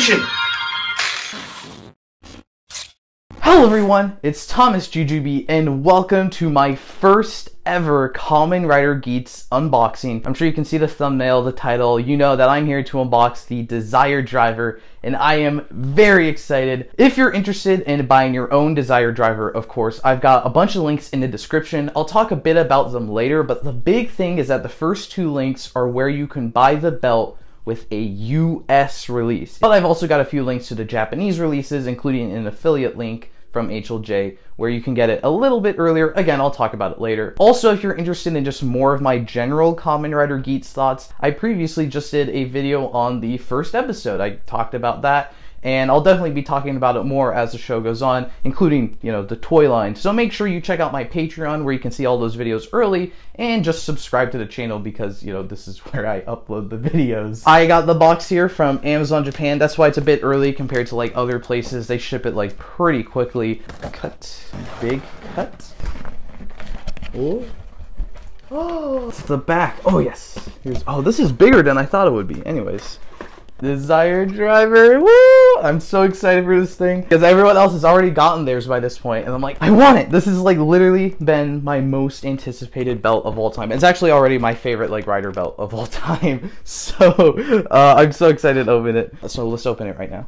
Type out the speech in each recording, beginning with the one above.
Henshin! Hello everyone, it's thomasjujube and welcome to my first ever Kamen Rider Geats unboxing. I'm sure you can see the thumbnail, the title. You know that I'm here to unbox the Desire Driver and I am very excited. If you're interested in buying your own Desire Driver, of course, I've got a bunch of links in the description. I'll talk a bit about them later, but the big thing is that the first two links are where you can buy the belt with a US release. But I've also got a few links to the Japanese releases, including an affiliate link from HLJ where you can get it a little bit earlier. Again, I'll talk about it later. Also, if you're interested in just more of my general Kamen Rider Geats thoughts, I previously just did a video on the first episode. I talked about that, and I'll definitely be talking about it more as the show goes on, including, you know, the toy line. So make sure you check out my Patreon where you can see all those videos early, and just subscribe to the channel because, you know, this is where I upload the videos. I got the box here from Amazon Japan. That's why it's a bit early compared to like other places. They ship it like pretty quickly. Cut. Big cut. Oh. Oh, it's the back. Oh yes. Here's, oh, this is bigger than I thought it would be. Anyways. Desire Driver, woo! I'm so excited for this thing because everyone else has already gotten theirs by this point, and I'm like, I want it. This has like literally been my most anticipated belt of all time. It's actually already my favorite like rider belt of all time. So I'm so excited to open it. So let's open it right now.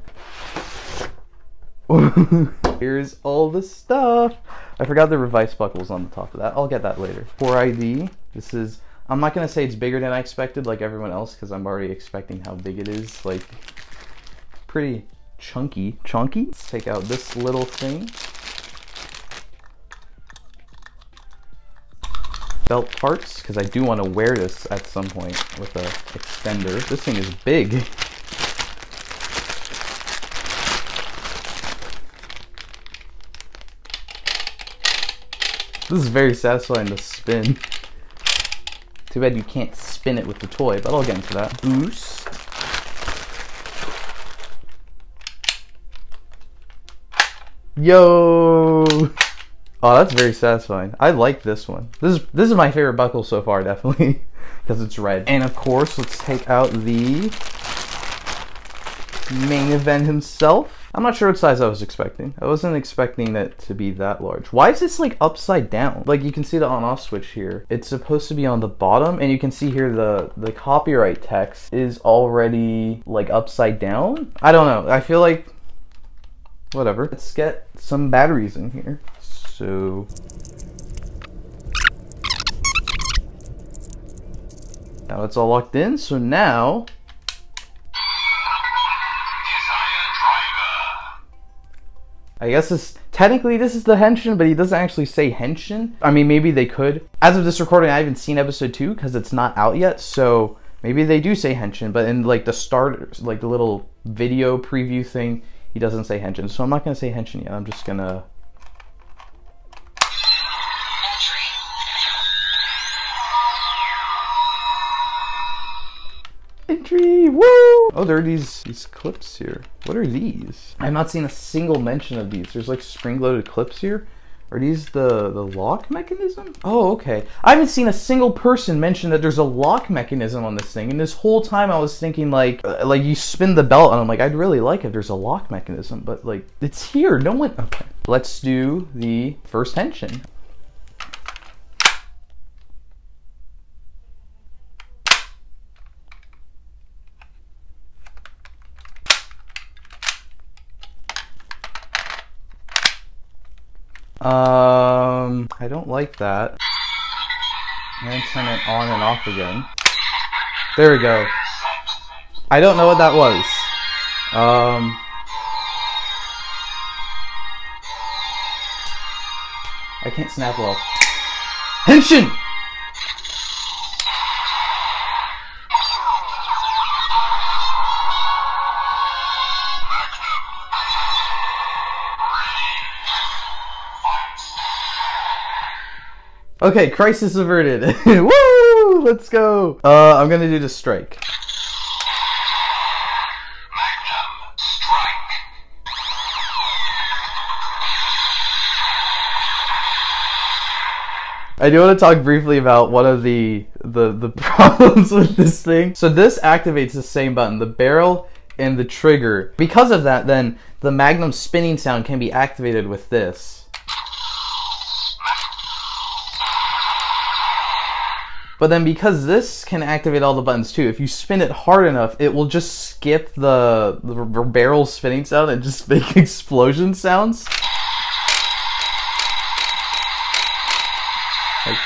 Here's all the stuff. I forgot the revice buckles on the top of that. I'll get that later. For ID, this is. I'm not going to say it's bigger than I expected like everyone else because I'm already expecting how big it is. Like, pretty chunky. Chunky? Let's take out this little thing. Belt parts, because I do want to wear this at some point with a extender. This thing is big. This is very satisfying to spin. Too bad you can't spin it with the toy, but I'll get into that. Boost. Yo! Oh, that's very satisfying. I like this one. This is my favorite buckle so far, definitely, because it's red. And of course, let's take out the main event himself. I'm not sure what size I was expecting. I wasn't expecting it to be that large. Why is this like upside down? Like you can see the on-off switch here. It's supposed to be on the bottom, and you can see here the copyright text is already like upside down. I don't know. I feel like whatever. Let's get some batteries in here. So now it's all locked in. So now I guess technically this is the Henshin, but he doesn't actually say Henshin. I mean, maybe they could. As of this recording, I haven't seen episode 2 because it's not out yet, so maybe they do say Henshin, but in like the start, like the little video preview thing, he doesn't say Henshin. So I'm not gonna say Henshin yet. I'm just gonna. Entry! Woo! Oh, there are these clips here. What are these? I've not seen a single mention of these. There's like spring-loaded clips here. Are these the lock mechanism? Oh, okay. I haven't seen a single person mention that there's a lock mechanism on this thing. And this whole time I was thinking like you spin the belt and I'm like, I'd really like if there's a lock mechanism, but like it's here. No one. Okay. Let's do the first Henshin. I don't like that. I'm gonna turn it on and off again. There we go. I don't know what that was. I can't snap well. Henshin! Okay, crisis averted. Woo! Let's go. I'm gonna do the strike. Magnum strike. I do want to talk briefly about one of the problems with this thing. So this activates the same button. The barrel and the trigger. Because of that, then the Magnum spinning sound can be activated with this. But then because this can activate all the buttons too, if you spin it hard enough, it will just skip the barrel spinning sound and just make explosion sounds. Like,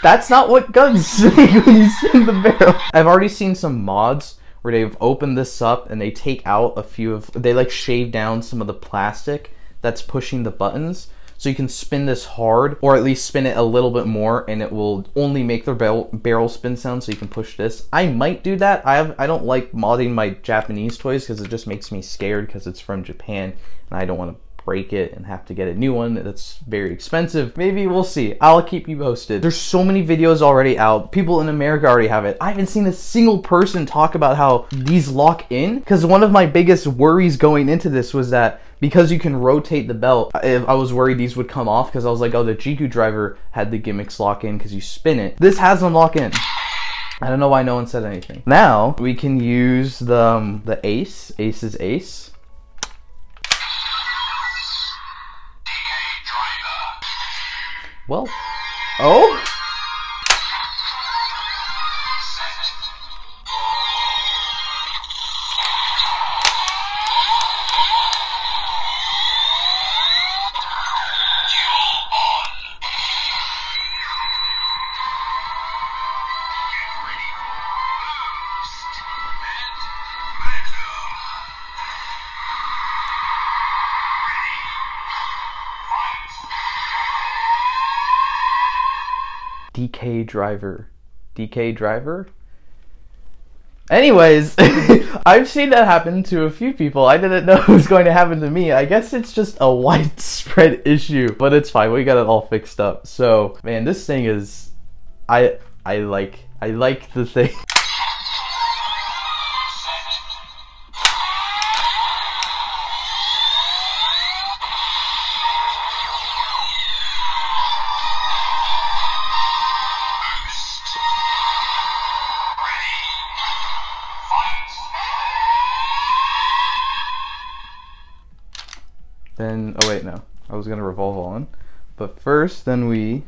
that's not what guns make when you spin the barrel. I've already seen some mods where they've opened this up and they take out a few of, they like shave down some of the plastic that's pushing the buttons. So you can spin this hard, or at least spin it a little bit more, and it will only make the barrel spin sound, so you can push this. I might do that. I don't like modding my Japanese toys because it just makes me scared because it's from Japan, and I don't want to break it and have to get a new one that's very expensive. Maybe we'll see. I'll keep you posted. There's so many videos already out. People in America already have it. I haven't seen a single person talk about how these lock in, because one of my biggest worries going into this was that because you can rotate the belt, I was worried these would come off because I was like, oh, the Jiku driver had the gimmicks lock in because you spin it. This has them lock in. I don't know why no one said anything. Now we can use the ace. Ace is ace. Well, oh? DK driver? Anyways, I've seen that happen to a few people. I didn't know it was going to happen to me. I guess it's just a widespread issue, but it's fine. We got it all fixed up. So, man, this thing is, I like the thing. Then, oh wait, no. I was gonna revolve on. But first, then we...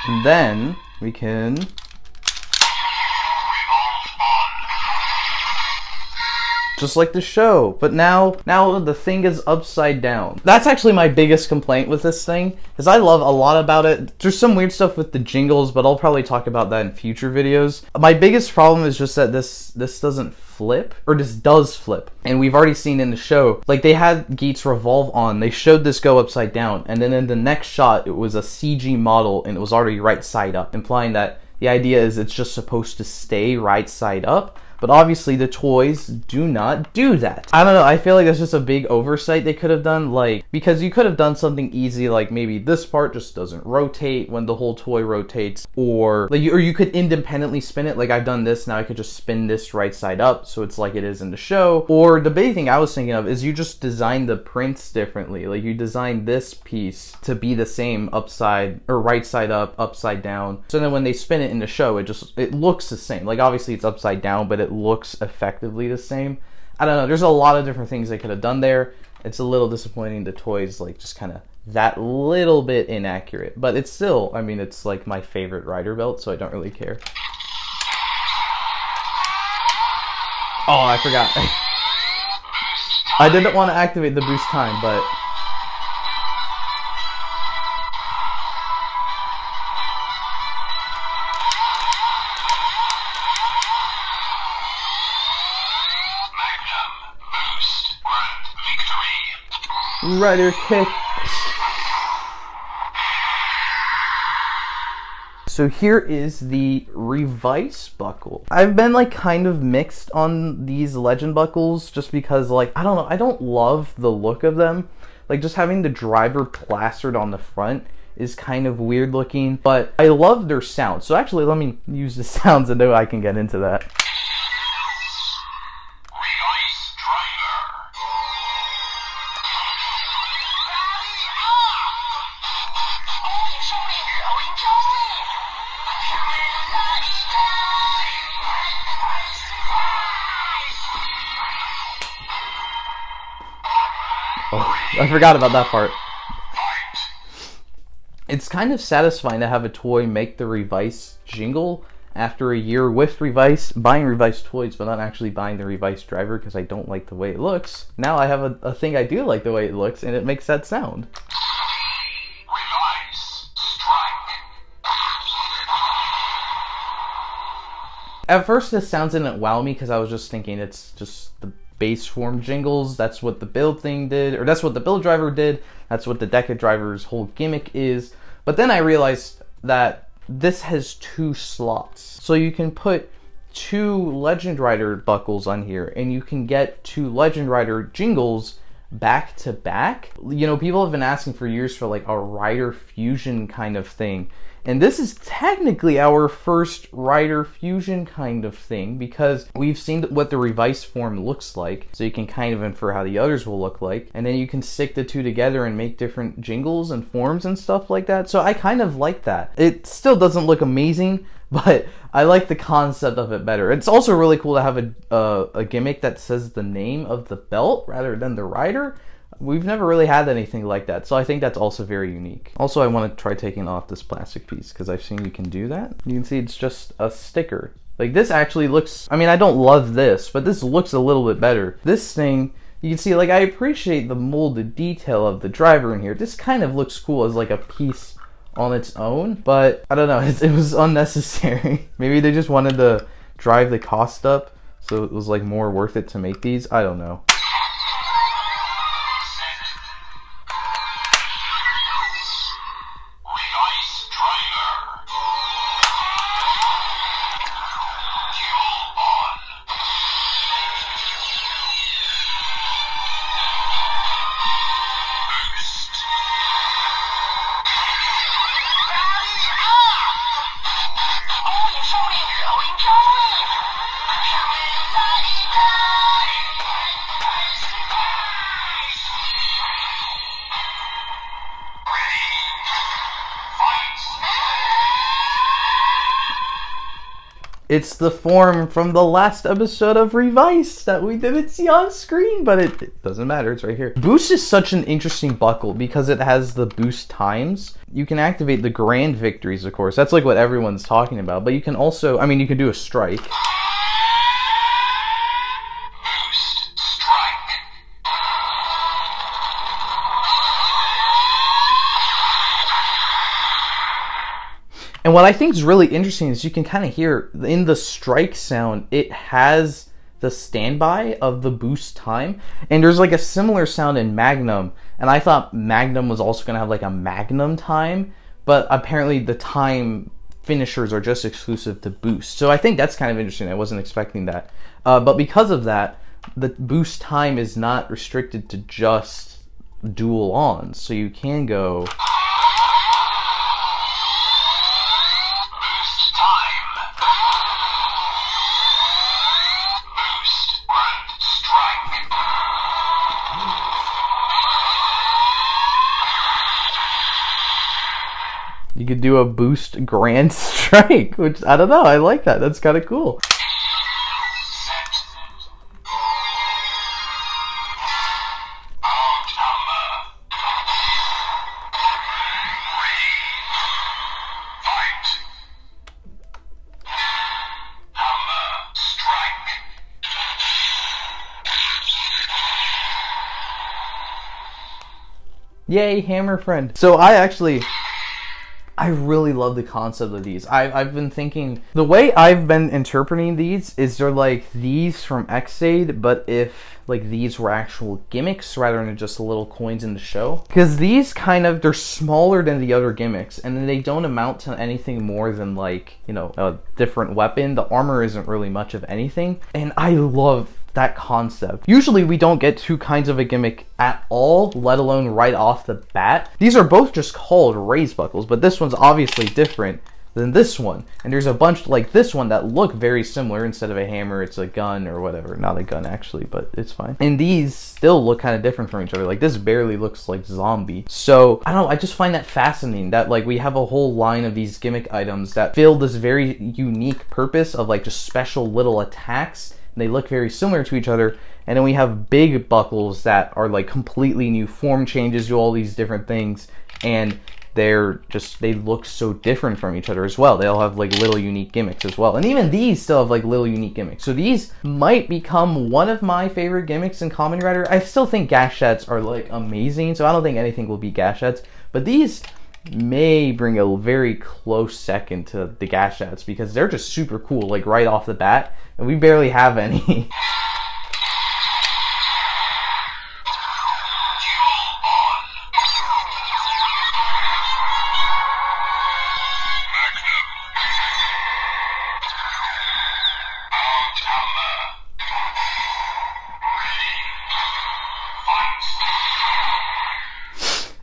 And then we can just like the show, but now the thing is upside down. That's actually my biggest complaint with this thing, because I love a lot about it. There's some weird stuff with the jingles, but I'll probably talk about that in future videos. My biggest problem is just that this doesn't flip, or this does flip. And we've already seen in the show, like they had Geats revolve on, they showed this go upside down, and then in the next shot, it was a CG model and it was already right side up, implying that the idea is it's just supposed to stay right side up. But obviously the toys do not do that. I don't know, I feel like that's just a big oversight they could have done, like, because you could have done something easy, like maybe this part just doesn't rotate when the whole toy rotates, or you could independently spin it, like I've done this, now I could just spin this right side up so it's like it is in the show. Or the big thing I was thinking of is you just design the prints differently, like you design this piece to be the same upside, or right side up, upside down, so then when they spin it in the show, it looks the same. Like obviously it's upside down, but it looks effectively the same. I don't know, there's a lot of different things they could have done there. It's a little disappointing the toys like just kind of that little bit inaccurate, but it's still, I mean, it's like my favorite rider belt, so I don't really care. Oh, I forgot. I didn't want to activate the boost time, but rider kick. So here is the Revice buckle. I've been like kind of mixed on these legend buckles just because like, I don't know, I don't love the look of them. Like just having the driver plastered on the front is kind of weird looking, but I love their sound. So actually let me use the sounds and then I can get into that. Oh, I forgot about that part. It's kind of satisfying to have a toy make the Revice jingle after a year with Revice, buying Revice toys, but not actually buying the Revice driver because I don't like the way it looks. Now I have a thing I do like the way it looks, and it makes that sound. At first this sounds didn't wow me because I was just thinking it's just the base form jingles. That's what the build thing did, or that's what the build driver did. That's what the Deca driver's whole gimmick is. But then I realized that this has 2 slots. So you can put 2 Legend Rider buckles on here and you can get 2 Legend Rider jingles back to back. You know, people have been asking for years for like a Rider Fusion kind of thing. And this is technically our first Rider Fusion kind of thing because we've seen what the Revice form looks like, so you can kind of infer how the others will look like, and then you can stick the 2 together and make different jingles and forms and stuff like that. So I kind of like that. It still doesn't look amazing, but I like the concept of it better. It's also really cool to have a gimmick that says the name of the belt rather than the rider. We've never really had anything like that, so I think that's also very unique. Also, I want to try taking off this plastic piece because I've seen you can do that. You can see it's just a sticker. Like this actually looks, I mean, I don't love this, but this looks a little bit better. This thing, you can see, like, I appreciate the molded detail of the driver in here. This kind of looks cool as like a piece on its own, but I don't know, it was unnecessary. Maybe they just wanted to drive the cost up, so it was like more worth it to make these. I don't know. It's the form from the last episode of Revice that we didn't see on screen, but it doesn't matter, it's right here. Boost is such an interesting buckle because it has the boost times. You can activate the grand victories, of course. That's like what everyone's talking about, but you can also, I mean, you can do a strike. And what I think is really interesting is you can kind of hear in the strike sound, it has the standby of the boost time. And there's like a similar sound in Magnum. And I thought Magnum was also going to have like a Magnum time. But apparently the time finishers are just exclusive to boost. So I think that's kind of interesting. I wasn't expecting that. But because of that, the boost time is not restricted to just dual ons. So you can go... You could do a boost grand strike, which, I don't know, I like that. That's kind of cool. Yay, hammer friend. So I I really love the concept of these. I've been thinking, the way I've been interpreting these is they're like these from X-Aid, but if like these were actual gimmicks rather than just little coins in the show. Because these kind of, they're smaller than the other gimmicks, and then they don't amount to anything more than like, you know, a different weapon. The armor isn't really much of anything, and I love that concept. Usually we don't get two kinds of a gimmick at all, let alone right off the bat. These are both just called raise buckles, but this one's obviously different than this one. And there's a bunch like this one that look very similar. Instead of a hammer, it's a gun or whatever. Not a gun actually, but it's fine. And these still look kind of different from each other. Like this barely looks like zombie. So I don't know, I just find that fascinating that like we have a whole line of these gimmick items that fill this very unique purpose of like just special little attacks. They look very similar to each other, and then we have big buckles that are like completely new form changes, do all these different things, and they're just, they look so different from each other as well. They all have like little unique gimmicks as well, and even these still have like little unique gimmicks. So these might become one of my favorite gimmicks in Kamen Rider. I still think gashets are like amazing, so I don't think anything will be gashets, but these may bring a very close second to the gashets because they're just super cool, like right off the bat, and we barely have any.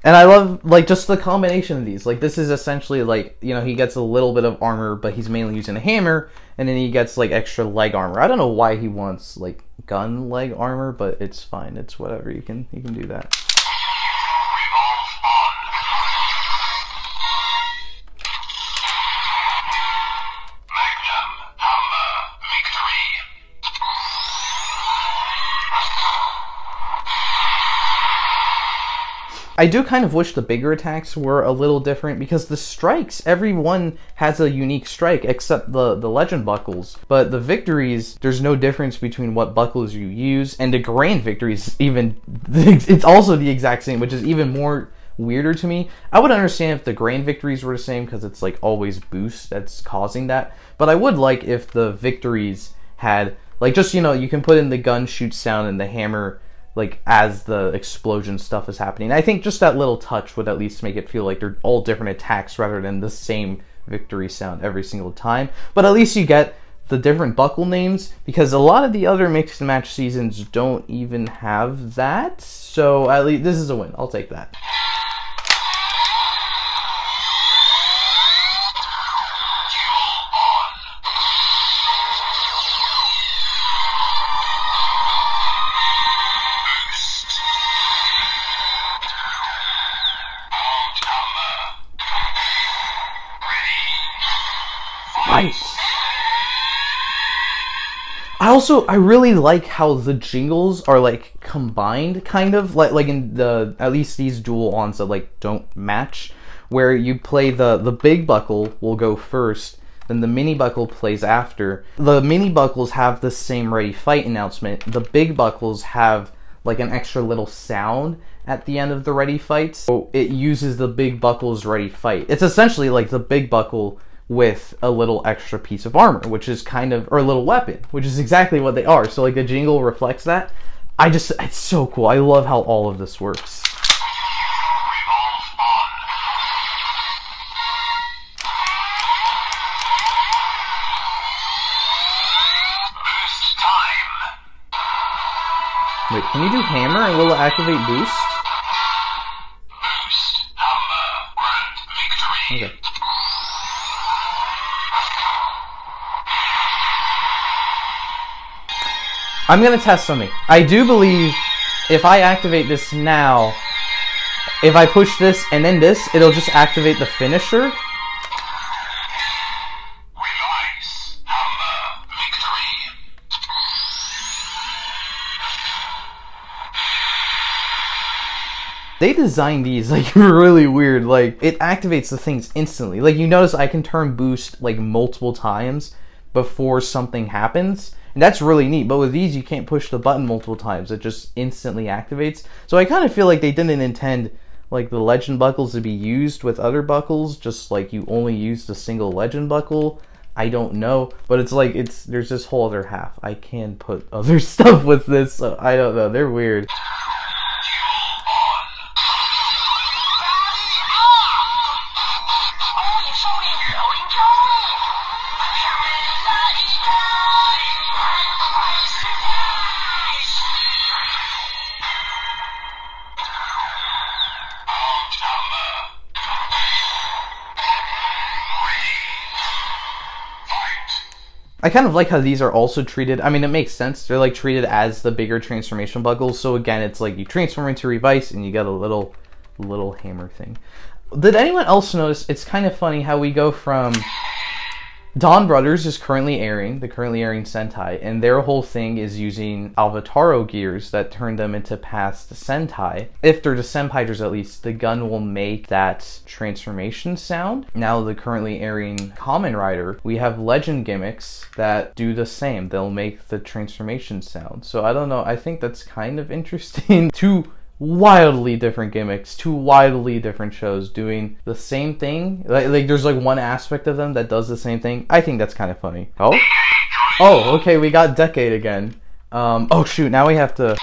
And I love, like, just the combination of these. Like, this is essentially, like, you know, he gets a little bit of armor, but he's mainly using a hammer, and then he gets, like, extra leg armor. I don't know why he wants, like, gun leg armor, but it's fine. It's whatever. You can do that. I do kind of wish the bigger attacks were a little different because the strikes, everyone has a unique strike except the legend buckles. But the victories, there's no difference between what buckles you use, and the grand victories even, it's also the exact same, which is even more weirder to me. I would understand if the grand victories were the same because it's like always boost that's causing that. But I would like if the victories had, like, just, you know, you can put in the gun shoot sound and the hammer like as the explosion stuff is happening. I think just that little touch would at least make it feel like they're all different attacks rather than the same victory sound every single time. But at least you get the different buckle names, because a lot of the other mixed match seasons don't even have that. So at least this is a win. I'll take that. I really like how the jingles are like combined, kind of like in the, at least these dual ons that like don't match, where you play the big buckle will go first, then the mini buckle plays after. The mini buckles have the same ready fight announcement. The big buckles have like an extra little sound at the end of the ready fight, so it uses the big buckle's ready fight. It's essentially like the big buckle with a little extra piece of armor, which is kind of, or a little weapon, which is exactly what they are. So like the jingle reflects that. It's so cool. I love how all of this works. Wait, can you do hammer and will it activate boost? Boost, hammer, grand victory. Okay. I'm gonna test something. I do believe if I activate this now, if I push this and then this, it'll just activate the finisher. They designed these like really weird. Like, it activates the things instantly. Like, you notice I can turn boost like multiple times before something happens. And that's really neat, but with these you can't push the button multiple times, it just instantly activates. So I kind of feel like they didn't intend like the legend buckles to be used with other buckles, just like you only use the single legend buckle. I don't know, but it's like there's this whole other half. I can put other stuff with this, so I don't know. They're weird. I kind of like how these are also treated. I mean, it makes sense. They're like treated as the bigger transformation buckles. So again, it's like you transform into Revice and you got a little hammer thing. Did anyone else notice? It's kind of funny how we go from Dawn Brothers is currently airing Sentai, and their whole thing is using Alvataro gears that turn them into past Sentai. If they're the Senpaiters, at least, the gun will make that transformation sound. Now the currently airing Kamen Rider, we have legend gimmicks that do the same. They'll make the transformation sound. So I don't know, I think that's kind of interesting. Two wildly different gimmicks, two wildly different shows doing the same thing. Like there's like one aspect of them that does the same thing. I think that's kind of funny. Oh, okay, we got Decade again. Oh shoot, now we have to.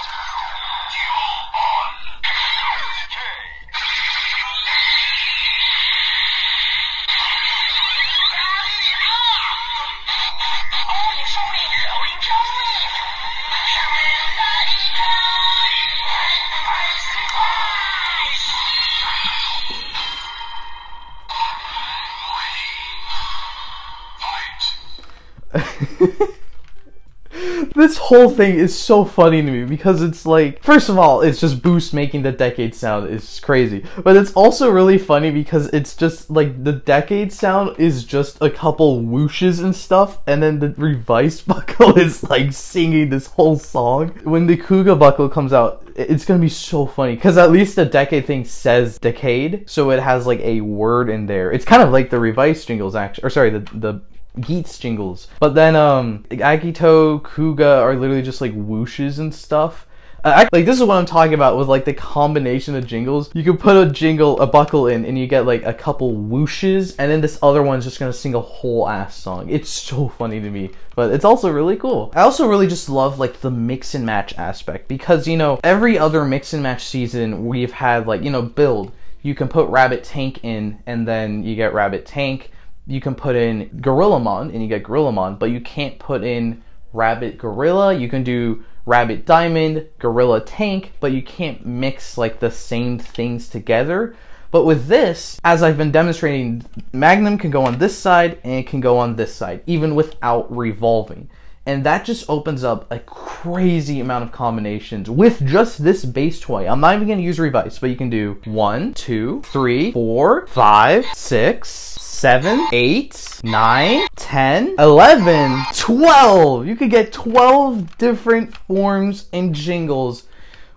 This whole thing is so funny to me because it's like, first of all, it's just Boost making the Decade sound is crazy, but it's also really funny because it's just like the Decade sound is just a couple whooshes and stuff, and then the Revice buckle is like singing this whole song. When the Kuga buckle comes out, it's gonna be so funny because at least the Decade thing says Decade, so it has like a word in there. It's kind of like the Revice jingles actually, or sorry, the Geats jingles. But then Agito, Kuga are literally just like whooshes and stuff. Like this is what I'm talking about with like the combination of jingles. You can put a buckle in and you get like a couple whooshes, and then this other one's just gonna sing a whole ass song. It's so funny to me, but it's also really cool. I also really just love like the mix and match aspect because, you know, every other mix and match season we've had like, you know, build. You can put Rabbit Tank in and then you get Rabbit Tank. You can put in Gorillamon and you get Gorillamon, but you can't put in Rabbit Gorilla. You can do Rabbit Diamond, Gorilla Tank, but you can't mix like the same things together. But with this, as I've been demonstrating, Magnum can go on this side and it can go on this side, even without revolving. And that just opens up a crazy amount of combinations with just this base toy. I'm not even going to use Revice, but you can do 1, 2, 3, 4, 5, 6, 7, 8, 9, 10, 11, 12. You could get 12 different forms and jingles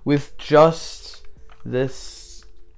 with just this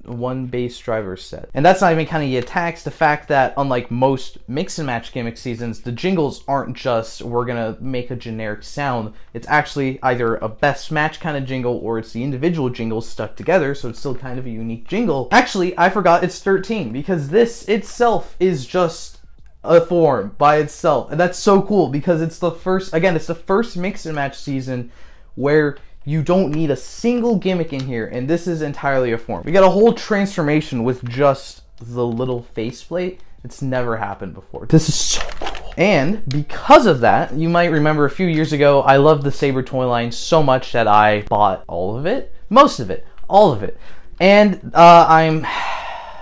one base driver set. And that's not even counting the attacks, the fact that unlike most mix and match gimmick seasons, the jingles aren't just we're gonna make a generic sound. It's actually either a best match kind of jingle or it's the individual jingles stuck together, so it's still kind of a unique jingle. Actually, I forgot it's 13 because this itself is just a form by itself, and that's so cool because it's the first, again, it's the first mix and match season where you don't need a single gimmick in here, and this is entirely a form. We got a whole transformation with just the little faceplate. It's never happened before. This is so cool. And because of that, you might remember a few years ago, I loved the Saber toy line so much that I bought all of it, most of it, all of it. And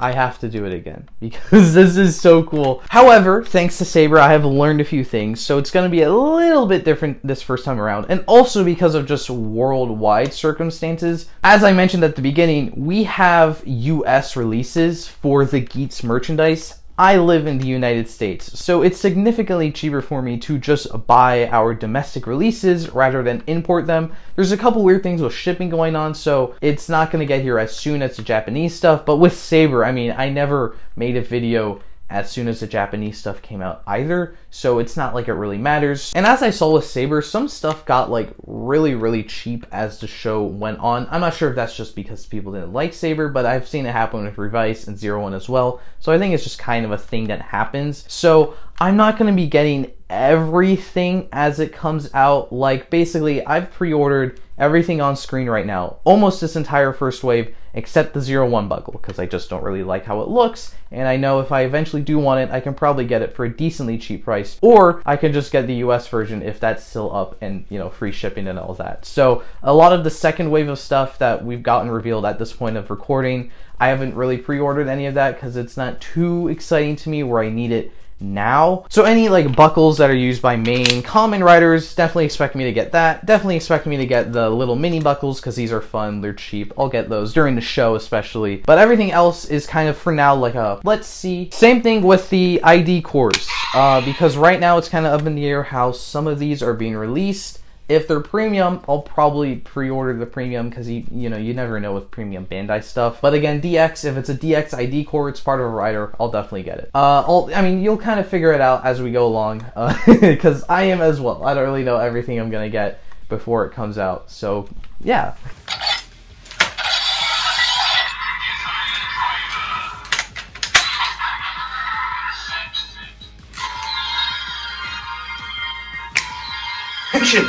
I have to do it again because this is so cool. However, thanks to Saber, I have learned a few things, so it's going to be a little bit different this first time around. And also because of just worldwide circumstances. As I mentioned at the beginning, we have US releases for the Geats merchandise. I live in the United States, so it's significantly cheaper for me to just buy our domestic releases rather than import them. There's a couple weird things with shipping going on, so it's not going to get here as soon as the Japanese stuff, but with Saber, I mean, I never made a video as soon as the Japanese stuff came out either, so it's not like it really matters. And as I saw with Saber, some stuff got like really cheap as the show went on. I'm not sure if that's just because people didn't like Saber, but I've seen it happen with Revice and Zero One as well, so I think it's just kind of a thing that happens. So I'm not going to be getting everything as it comes out. Like, basically, I've pre-ordered everything on screen right now, almost this entire first wave, except the 01 buckle, because I just don't really like how it looks, and I know if I eventually do want it, I can probably get it for a decently cheap price, or I can just get the US version if that's still up and, you know, free shipping and all that. So a lot of the second wave of stuff that we've gotten revealed at this point of recording, I haven't really pre-ordered any of that because it's not too exciting to me where I need it now. So any like buckles that are used by main Kamen Riders, definitely expect me to get that. Definitely expect me to get the little mini buckles because these are fun, they're cheap. I'll get those during the show especially. But everything else is kind of for now like a let's see. Same thing with the ID cores, because right now it's kind of up in the air how some of these are being released. If they're premium, I'll probably pre-order the premium because you know, you never know with premium Bandai stuff. But again, DX, if it's a DX ID core, it's part of a rider, I'll definitely get it. I mean, you'll kind of figure it out as we go along, because I am as well. I don't really know everything I'm gonna get before it comes out. So yeah. Action!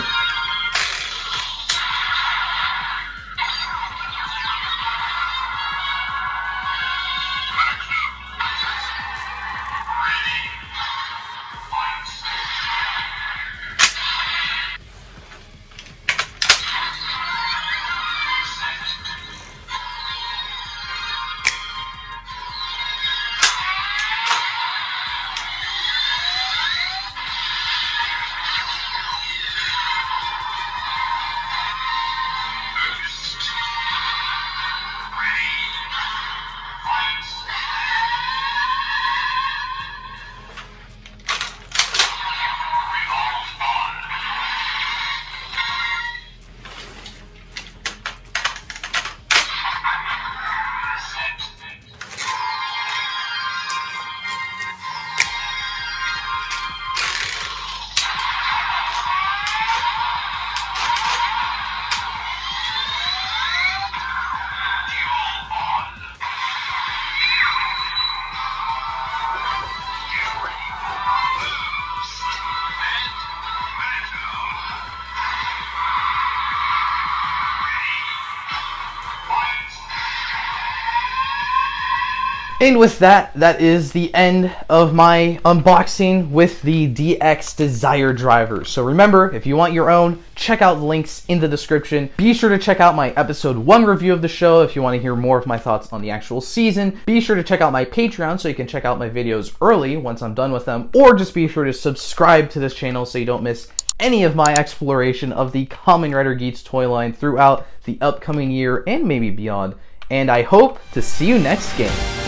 And with that, that is the end of my unboxing with the DX Desire driver. So remember, if you want your own, check out the links in the description. Be sure to check out my episode 1 review of the show if you want to hear more of my thoughts on the actual season. Be sure to check out my Patreon so you can check out my videos early once I'm done with them. Or just be sure to subscribe to this channel so you don't miss any of my exploration of the Kamen Rider Geats toy line throughout the upcoming year and maybe beyond. And I hope to see you next game.